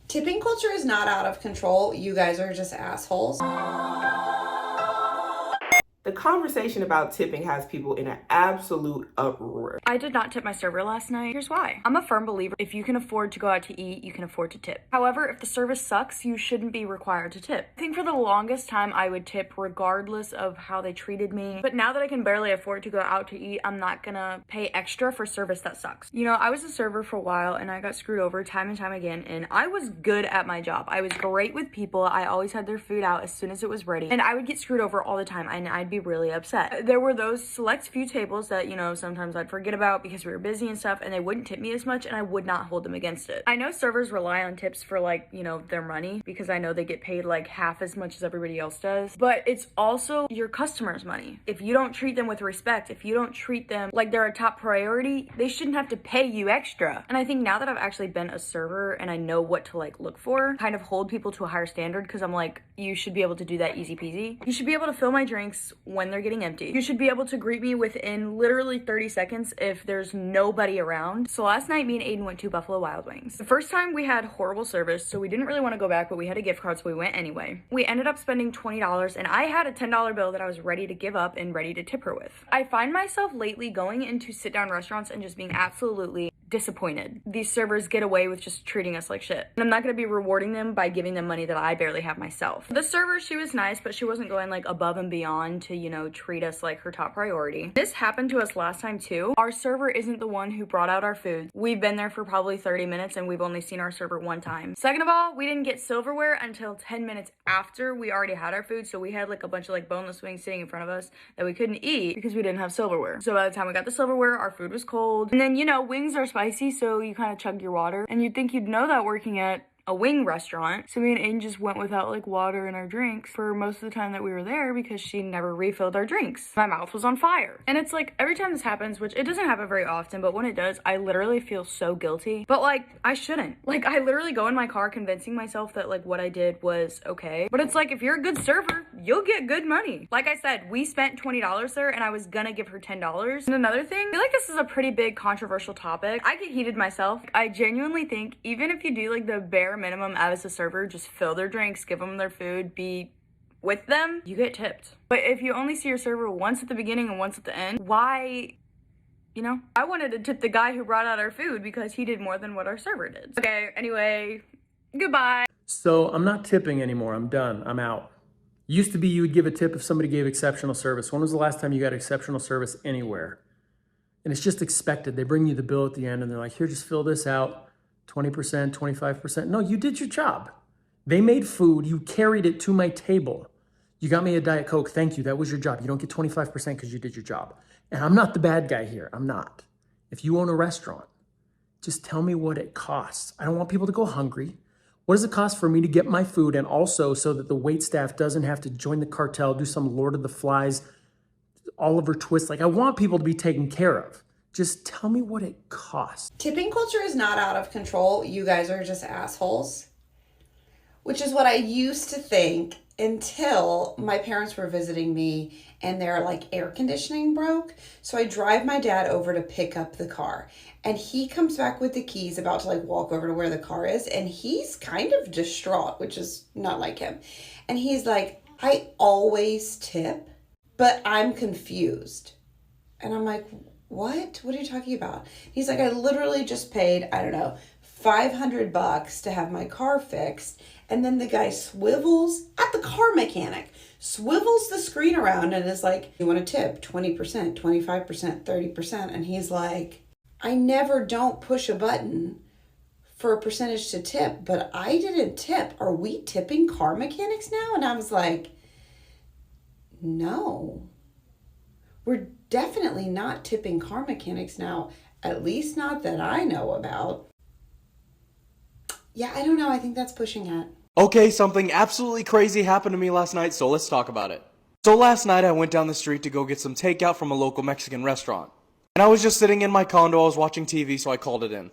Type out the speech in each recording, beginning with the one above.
Tipping culture is not out of control. You guys are just assholes. The conversation about tipping has people in an absolute uproar. I did not tip my server last night. Here's why. I'm a firm believer if you can afford to go out to eat, you can afford to tip. However, if the service sucks, you shouldn't be required to tip. I think for the longest time I would tip regardless of how they treated me. But now that I can barely afford to go out to eat, I'm not gonna pay extra for service that sucks. You know, I was a server for a while and I got screwed over time and time again, and I was good at my job. I was great with people. I always had their food out as soon as it was ready, and I would get screwed over all the time and I'd be really upset. There were those select few tables that, you know, sometimes I'd forget about because we were busy and stuff, and they wouldn't tip me as much, and I would not hold them against it. I know servers rely on tips for, like, you know, their money, because I know they get paid like half as much as everybody else does, but it's also your customers' money. If you don't treat them with respect, if you don't treat them like they're a top priority, they shouldn't have to pay you extra. And I think now that I've actually been a server and I know what to like look for, kind of hold people to a higher standard, because I'm like, you should be able to do that easy peasy. You should be able to fill my drinks when they're getting empty. You should be able to greet me within literally 30 seconds if there's nobody around. So last night, me and Aiden went to Buffalo Wild Wings. The first time we had horrible service, so we didn't really want to go back, but we had a gift card, so we went anyway. We ended up spending $20, and I had a $10 bill that I was ready to give up and ready to tip her with. I find myself lately going into sit-down restaurants and just being absolutely disappointed. These servers get away with just treating us like shit, and I'm not gonna be rewarding them by giving them money that I barely have myself. The server, she was nice, but she wasn't going like above and beyond to, you know, treat us like her top priority. This happened to us last time too. Our server isn't the one who brought out our food. We've been there for probably 30 minutes and we've only seen our server one time. Second of all, we didn't get silverware until 10 minutes after we already had our food, so we had like a bunch of like boneless wings sitting in front of us that we couldn't eat because we didn't have silverware. So by the time we got the silverware, our food was cold. And then, you know, wings are spicy, so you kind of chug your water, and you'd think you'd know that working at a wing restaurant. So me and Aiden just went without like water in our drinks for most of the time that we were there because she never refilled our drinks. My mouth was on fire. And it's like every time this happens, which it doesn't happen very often, but when it does, I literally feel so guilty. But like, I shouldn't. Like, I literally go in my car convincing myself that like what I did was okay. But it's like, if you're a good server, you'll get good money. Like I said, we spent $20 there and I was gonna give her $10. And another thing, I feel like this is a pretty big controversial topic. I get heated myself. I genuinely think even if you do like the bare minimum as a server, just fill their drinks, give them their food, be with them, you get tipped. But if you only see your server once at the beginning and once at the end, why, you know? I wanted to tip the guy who brought out our food because he did more than what our server did. Okay, anyway, goodbye. So I'm not tipping anymore. I'm done. I'm out. Used to be you would give a tip if somebody gave exceptional service. When was the last time you got exceptional service anywhere? And it's just expected. They bring you the bill at the end and they're like, here, just fill this out. 20%, 25%. No, you did your job. They made food. You carried it to my table. You got me a Diet Coke. Thank you. That was your job. You don't get 25% because you did your job. And I'm not the bad guy here. I'm not. If you own a restaurant, just tell me what it costs. I don't want people to go hungry. What does it cost for me to get my food, and also so that the wait staff doesn't have to join the cartel, do some Lord of the Flies, Oliver Twist? Like, I want people to be taken care of. Just tell me what it costs. Tipping culture is not out of control. You guys are just assholes. Which is what I used to think until my parents were visiting me and their like air conditioning broke. So I drive my dad over to pick up the car, and he comes back with the keys, about to like walk over to where the car is, and he's kind of distraught, which is not like him. And he's like, I always tip, but I'm confused. And I'm like, what are you talking about? He's like, I literally just paid, I don't know, $500 to have my car fixed. And then the guy swivels at the car mechanic, swivels the screen around and is like, you want to tip 20%, 25%, 30%. And he's like, I never don't push a button for a percentage to tip, but I didn't tip. Are we tipping car mechanics now? And I was like, no, we're definitely not tipping car mechanics now, at least not that I know about. Yeah, I don't know. I think that's pushing it. Okay, something absolutely crazy happened to me last night, so let's talk about it. So last night I went down the street to go get some takeout from a local Mexican restaurant. And I was just sitting in my condo, I was watching TV, so I called it in.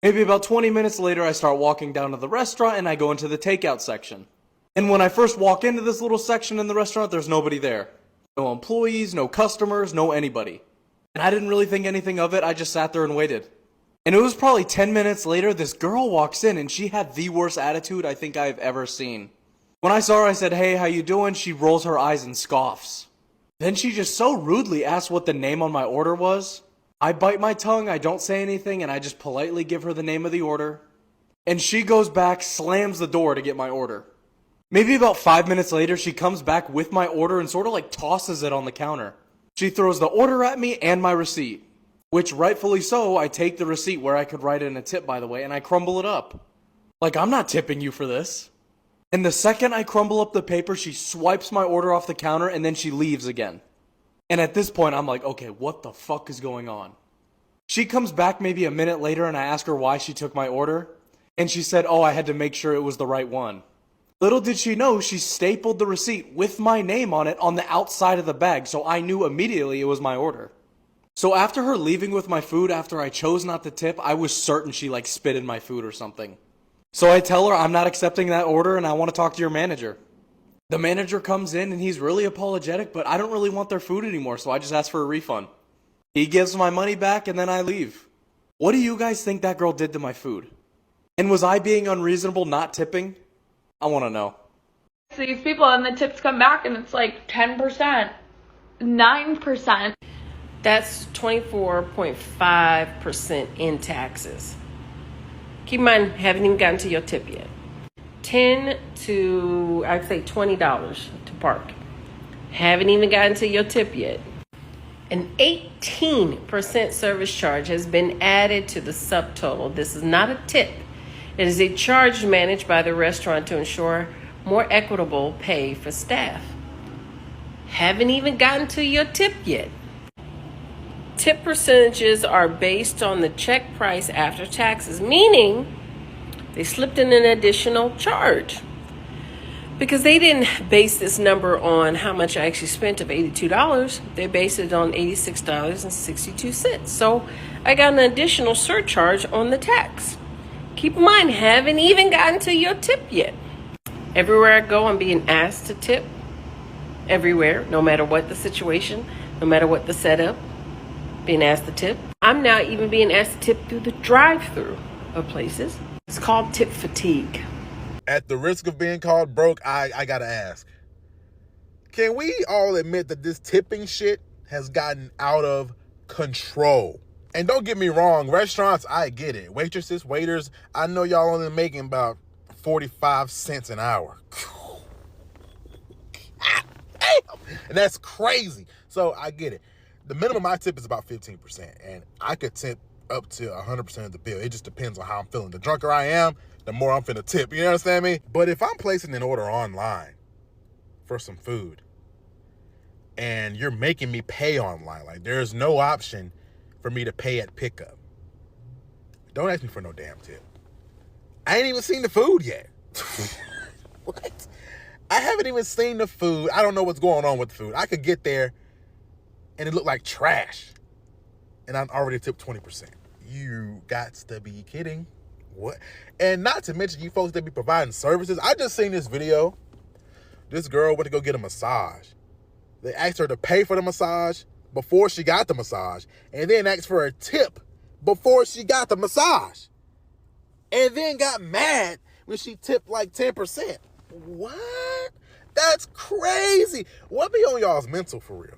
Maybe about 20 minutes later, I start walking down to the restaurant and I go into the takeout section. And when I first walk into this little section in the restaurant, there's nobody there. No employees, no customers, no anybody. And I didn't really think anything of it, I just sat there and waited. And it was probably 10 minutes later, this girl walks in and she had the worst attitude I think I've ever seen. When I saw her, I said, "Hey, how you doing?" She rolls her eyes and scoffs. Then she just so rudely asked what the name on my order was. I bite my tongue, I don't say anything, and I just politely give her the name of the order. And she goes back, slams the door to get my order. Maybe about 5 minutes later, she comes back with my order and sort of like tosses it on the counter. She throws the order at me and my receipt. Which, rightfully so, I take the receipt where I could write in a tip, by the way, and I crumble it up. Like, I'm not tipping you for this. And the second I crumble up the paper, she swipes my order off the counter and then she leaves again. And at this point, I'm like, okay, what the fuck is going on? She comes back maybe a minute later and I ask her why she took my order. And she said, "Oh, I had to make sure it was the right one." Little did she know, she stapled the receipt with my name on it on the outside of the bag, so I knew immediately it was my order. So after her leaving with my food, after I chose not to tip, I was certain she like spit in my food or something. So I tell her I'm not accepting that order and I want to talk to your manager. The manager comes in and he's really apologetic, but I don't really want their food anymore, so I just ask for a refund. He gives my money back and then I leave. What do you guys think that girl did to my food? And was I being unreasonable not tipping? I want to know. These people and the tips come back and it's like 10%, 9%. That's 24.5% in taxes. Keep in mind, haven't even gotten to your tip yet. $10 to, I'd say $20 to park. Haven't even gotten to your tip yet. An 18% service charge has been added to the subtotal. This is not a tip. It is a charge managed by the restaurant to ensure more equitable pay for staff. Haven't even gotten to your tip yet. Tip percentages are based on the check price after taxes, meaning they slipped in an additional charge. Because they didn't base this number on how much I actually spent of $82. They based it on $86.62. So I got an additional surcharge on the tax. Keep in mind, haven't even gotten to your tip yet. Everywhere I go, I'm being asked to tip. Everywhere, no matter what the situation, no matter what the setup, being asked to tip. I'm now even being asked to tip through the drive-through of places. It's called tip fatigue. At the risk of being called broke, I gotta ask. Can we all admit that this tipping shit has gotten out of control? And don't get me wrong, restaurants, I get it. Waitresses, waiters, I know y'all only making about 45 cents an hour. God damn! And that's crazy. So I get it. The minimum I tip is about 15%, and I could tip up to 100% of the bill. It just depends on how I'm feeling. The drunker I am, the more I'm finna tip. You understand me? But if I'm placing an order online for some food, and you're making me pay online, like there's no option for me to pay at pickup, don't ask me for no damn tip. I ain't even seen the food yet. What? I haven't even seen the food. I don't know what's going on with the food. I could get there and it looked like trash, and I'm already tipped 20%. You got to be kidding. What? And not to mention you folks that be providing services. I just seen this video. This girl went to go get a massage. They asked her to pay for the massage before she got the massage, and then asked for a tip before she got the massage, and then got mad when she tipped like 10%. What? That's crazy. What be on y'all's mental for real?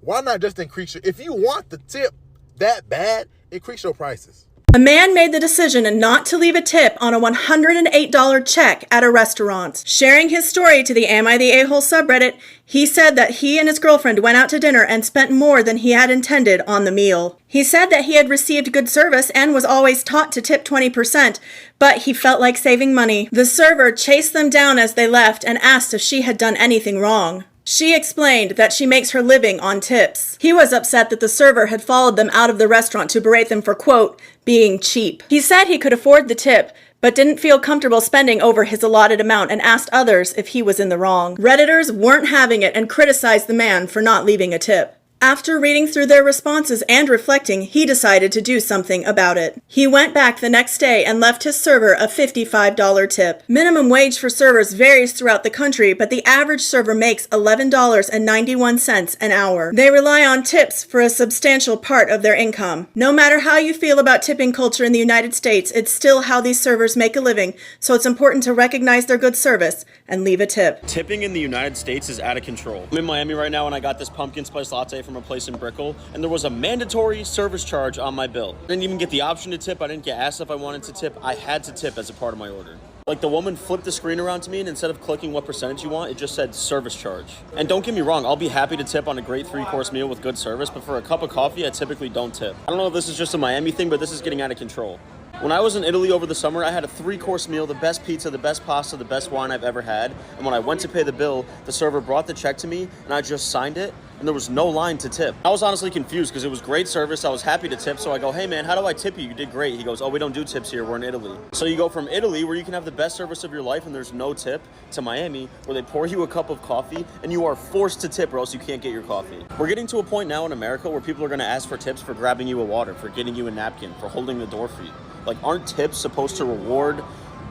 Why not just increase your, if you want the tip that bad, increase your prices. A man made the decision not to leave a tip on a $108 check at a restaurant. Sharing his story to the Am I the A-Hole subreddit, he said that he and his girlfriend went out to dinner and spent more than he had intended on the meal. He said that he had received good service and was always taught to tip 20%, but he felt like saving money. The server chased them down as they left and asked if she had done anything wrong. She explained that she makes her living on tips. He was upset that the server had followed them out of the restaurant to berate them for, quote, being cheap. He said he could afford the tip, but didn't feel comfortable spending over his allotted amount and asked others if he was in the wrong. Redditors weren't having it and criticized the man for not leaving a tip. After reading through their responses and reflecting, he decided to do something about it. He went back the next day and left his server a $55 tip. Minimum wage for servers varies throughout the country, but the average server makes $11.91 an hour. They rely on tips for a substantial part of their income. No matter how you feel about tipping culture in the United States, it's still how these servers make a living, so it's important to recognize their good service and leave a tip. Tipping in the United States is out of control. I'm in Miami right now and I got this pumpkin spice latte from a place in Brickell, and there was a mandatory service charge on my bill. I didn't even get the option to tip. I didn't get asked if I wanted to tip. I had to tip as a part of my order. Like, the woman flipped the screen around to me, and instead of clicking what percentage you want, it just said service charge. And don't get me wrong, I'll be happy to tip on a great 3-course meal with good service, but for a cup of coffee, I typically don't tip. I don't know if this is just a Miami thing, but this is getting out of control. When I was in Italy over the summer, I had a 3-course meal, the best pizza, the best pasta, the best wine I've ever had. And when I went to pay the bill, the server brought the check to me and I just signed it and there was no line to tip. I was honestly confused because it was great service. I was happy to tip. So I go, hey man, how do I tip you? You did great. He goes, oh, we don't do tips here. We're in Italy. So you go from Italy, where you can have the best service of your life and there's no tip, to Miami, where they pour you a cup of coffee and you are forced to tip or else you can't get your coffee. We're getting to a point now in America where people are going to ask for tips for grabbing you a water, for getting you a napkin, for holding the door for you. Like, aren't tips supposed to reward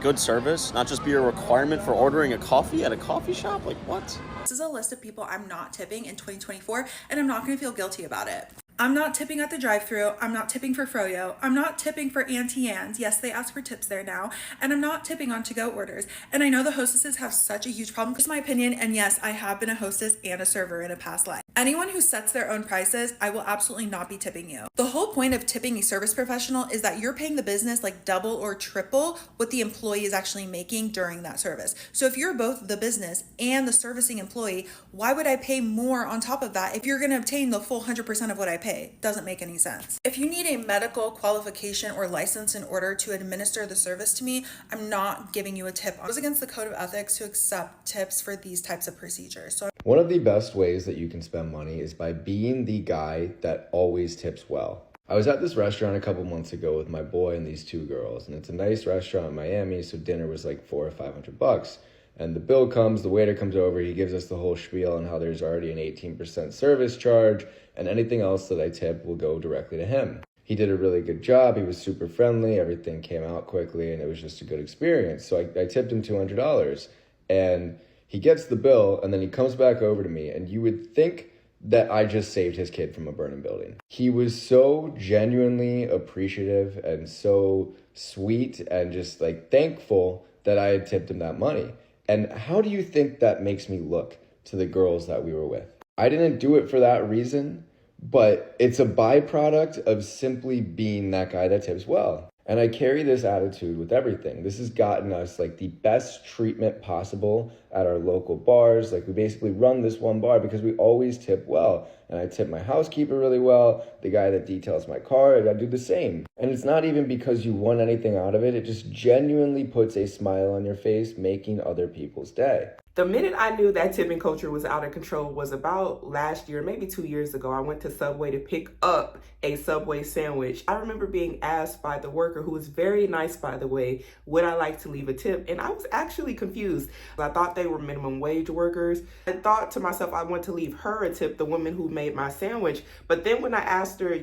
good service, not just be a requirement for ordering a coffee at a coffee shop? Like, what? This is a list of people I'm not tipping in 2024, and I'm not going to feel guilty about it. I'm not tipping at the drive-thru. I'm not tipping for Froyo. I'm not tipping for Auntie Anne's. Yes, they ask for tips there now. And I'm not tipping on to-go orders. And I know the hostesses have such a huge problem. This is my opinion. And yes, I have been a hostess and a server in a past life. Anyone who sets their own prices, I will absolutely not be tipping you. The whole point of tipping a service professional is that you're paying the business like double or triple what the employee is actually making during that service. So if you're both the business and the servicing employee, why would I pay more on top of that if you're going to obtain the full 100% of what I pay? Doesn't make any sense. If you need a medical qualification or license in order to administer the service to me, I'm not giving you a tip. It goes against the code of ethics to accept tips for these types of procedures. So one of the best ways that you can spend money is by being the guy that always tips well. I was at this restaurant a couple months ago with my boy and these 2 girls, and it's a nice restaurant in Miami, so dinner was like $400 or $500. And the bill comes, the waiter comes over, he gives us the whole spiel on how there's already an 18% service charge, and anything else that I tip will go directly to him. He did a really good job, he was super friendly, everything came out quickly, and it was just a good experience. So I tipped him $200, and he gets the bill, and then he comes back over to me, and you would think that I just saved his kid from a burning building. He was so genuinely appreciative and so sweet and just like thankful that I had tipped him that money. And how do you think that makes me look to the girls that we were with? I didn't do it for that reason, but it's a byproduct of simply being that guy that tips well. And I carry this attitude with everything. This has gotten us like the best treatment possible at our local bars. Like, we basically run this one bar because we always tip well. And I tip my housekeeper really well. The guy that details my car, I do the same. And it's not even because you want anything out of it. It just genuinely puts a smile on your face, making other people's day. The minute I knew that tipping culture was out of control was about last year, maybe 2 years ago. I went to Subway to pick up a Subway sandwich. I remember being asked by the worker, who was very nice, by the way, would I like to leave a tip? And I was actually confused. I thought they were minimum wage workers. I thought to myself, I want to leave her a tip, the woman who made my sandwich. But then when I asked her,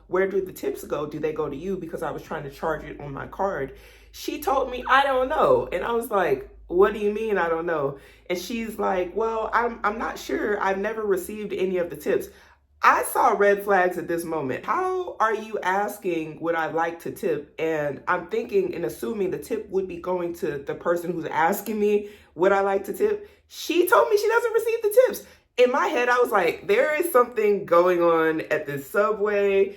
where do the tips go? Do they go to you? Because I was trying to charge it on my card. She told me, I don't know. And I was like, what do you mean I don't know? And she's like, well, I'm not sure. I've never received any of the tips. I saw red flags at this moment. How are you asking would I like to tip? And I'm thinking and assuming the tip would be going to the person who's asking me would I like to tip. She told me she doesn't receive the tips. In my head, I was like, there is something going on at this Subway.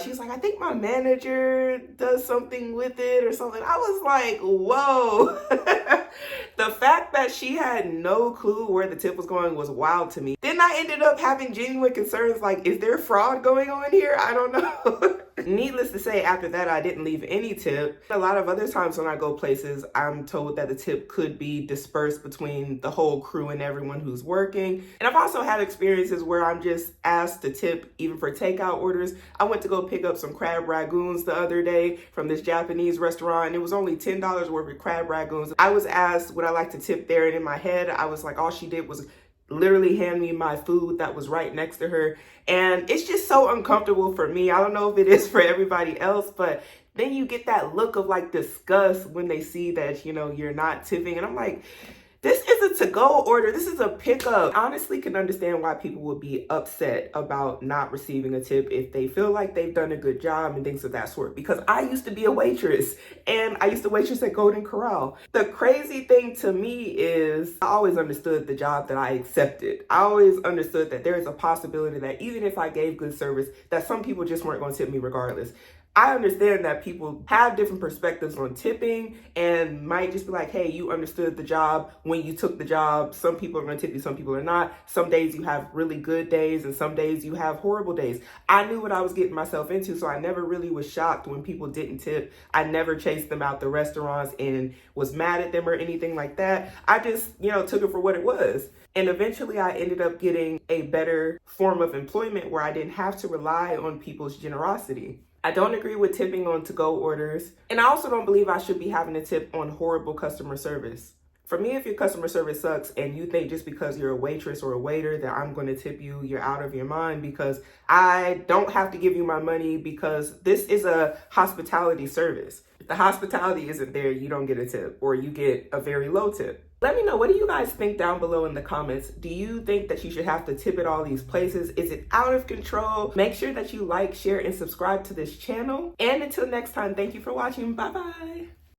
She's like, I think my manager does something with it or something. I was like, whoa. The fact that she had no clue where the tip was going was wild to me. Then I ended up having genuine concerns like, is there fraud going on here? I don't know. Needless to say, after that, I didn't leave any tip. A lot of other times when I go places, I'm told that the tip could be dispersed between the whole crew and everyone who's working. And I've also had experiences where I'm just asked to tip even for takeout orders. I went to go pick up some crab ragoons the other day from this Japanese restaurant, and it was only $10 worth of crab ragoons. I was asked would I like to tip there, and in my head, I was like, all she did was literally hand me my food that was right next to her. And it's just so uncomfortable for me. I don't know if it is for everybody else, but then you get that look of like disgust when they see that, you know, you're not tipping. And I'm like, this is a to-go order. This is a pickup. I honestly can understand why people would be upset about not receiving a tip if they feel like they've done a good job and things of that sort. Because I used to be a waitress, and I used to waitress at Golden Corral. The crazy thing to me is I always understood the job that I accepted. I always understood that there is a possibility that even if I gave good service, that some people just weren't going to tip me regardless. I understand that people have different perspectives on tipping and might just be like, hey, you understood the job when you took the job. Some people are going to tip you, some people are not. Some days you have really good days and some days you have horrible days. I knew what I was getting myself into, so I never really was shocked when people didn't tip. I never chased them out the restaurants and was mad at them or anything like that. I just, took it for what it was. And eventually I ended up getting a better form of employment where I didn't have to rely on people's generosity. I don't agree with tipping on to-go orders. And I also don't believe I should be having a tip on horrible customer service. For me, if your customer service sucks and you think just because you're a waitress or a waiter that I'm going to tip you, you're out of your mind, because I don't have to give you my money because this is a hospitality service. If the hospitality isn't there, you don't get a tip or you get a very low tip. Let me know, what do you guys think down below in the comments? Do you think that you should have to tip at all these places? Is it out of control? Make sure that you like, share, and subscribe to this channel. And until next time, thank you for watching. Bye-bye.